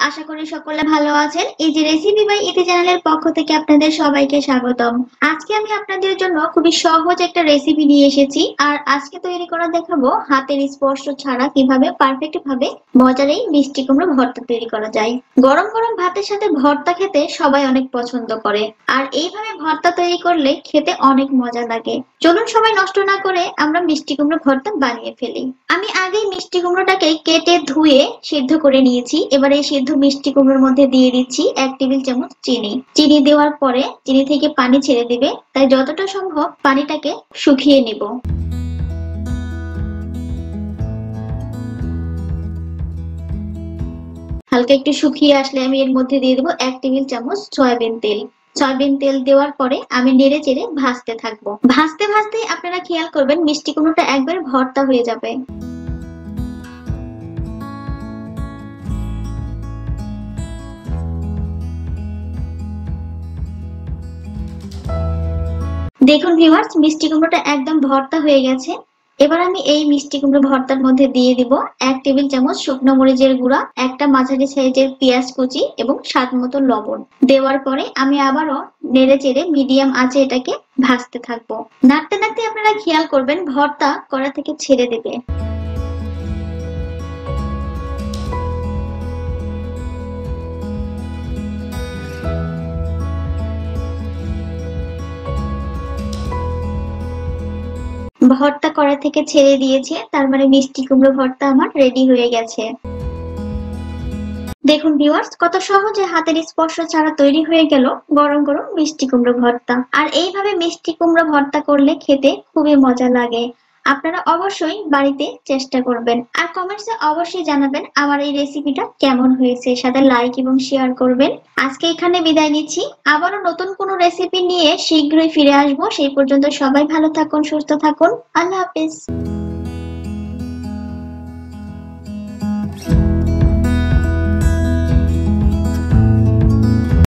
আশা করি সকলে ভালো আছেন। এই যে রেসিপি বাই ইতি চ্যানেলের পক্ষ থেকে আপনাদের সবাইকে স্বাগতম। আজকে আমি আপনাদের জন্য খুবই সহজ একটা রেসিপি নিয়ে এসেছি, আর আজকে তৈরি করা দেখাবো হাতের স্পর্শ ছাড়া কিভাবে পারফেক্ট ভাবে মজার এই মিষ্টি কুমড়ো ভর্তা তৈরি করা যায়। গরম গরম ভাতের সাথে ভর্তা খেতে সবাই অনেক পছন্দ করে, আর এইভাবে ভর্তা তৈরি করলে খেতে অনেক মজা লাগে। চলুন সবাই নষ্ট না করে আমরা মিষ্টি কুমড়ো ভর্তা বানিয়ে ফেলি। আমি আগেই মিষ্টি কুমড়োটাকে কেটে ধুয়ে সিদ্ধ করে নিয়েছি। এবার এই সিদ্ধ মিষ্টি কুমড়োর মধ্যে দিয়ে দিচ্ছি 1 টেবিল চামচ চিনি। চিনি দেওয়ার পরে চিনি থেকে পানি ছেড়ে দিবে, তাই যতটা সম্ভব পানিটাকে শুকিয়ে নিব। হালকা একটু শুকিয়ে আসলে আমি এর মধ্যে দিয়ে দেবো 1 টেবিল চামচ সয়াবিন তেল। সয়াবিন তেল দেওয়ার পরে আমি নেড়ে চেড়ে ভাজতে থাকবো। ভাজতে ভাজতে আপনারা খেয়াল করবেন মিষ্টি কুমড়োটা একবার ভর্তা হয়ে যাবে। দেখুন ভিউয়ার্স, মিষ্টি কুমড়োটা একদম ভর্তা হয়ে গেছে। এবার আমি এই মিষ্টি কুমড়ো ভর্তার মধ্যে দিয়ে দিব 1 টেবিল চামচ শুকনো মরিচের গুঁড়া, একটা মাঝারি সাইজের পেঁয়াজ কুচি এবং স্বাদ মতো লবণ। দেওয়ার পরে আমি আবারও নেড়ে চেড়ে মিডিয়াম আঁচে এটাকে ভাজতে থাকবো। নাড়তে নাড়তে আপনারা খেয়াল করবেন ভর্তা কড়া থেকে ছেড়ে দেবে। ভর্তা কড়া থেকে ছেড়ে দিয়েছে, তার মানে মিষ্টি কুমড়ো ভর্তা আমার রেডি হয়ে গেছে। দেখুন ভিউয়ার্স, কত সহজে হাতের স্পর্শ ছাড়া তৈরি হয়ে গেল গরম গরম মিষ্টি কুমড়ো ভর্তা। আর এইভাবে মিষ্টি কুমড়ো ভর্তা করলে খেতে খুবই মজা লাগে। আপনারা অবশ্যই বাড়িতে চেষ্টা করবেন, আর কমেন্টসে অবশ্যই জানাবেন আমার এই রেসিপিটা কেমন হয়েছে, সাথে লাইক এবং শেয়ার করবেন। আজকে এখানে বিদায় নিচ্ছি, আবারও নতুন কোনো রেসিপি নিয়ে শীঘ্রই ফিরে আসবো। সেই পর্যন্ত সবাই ভালো থাকুন, সুস্থ থাকুন। আল্লাহ হাফেজ।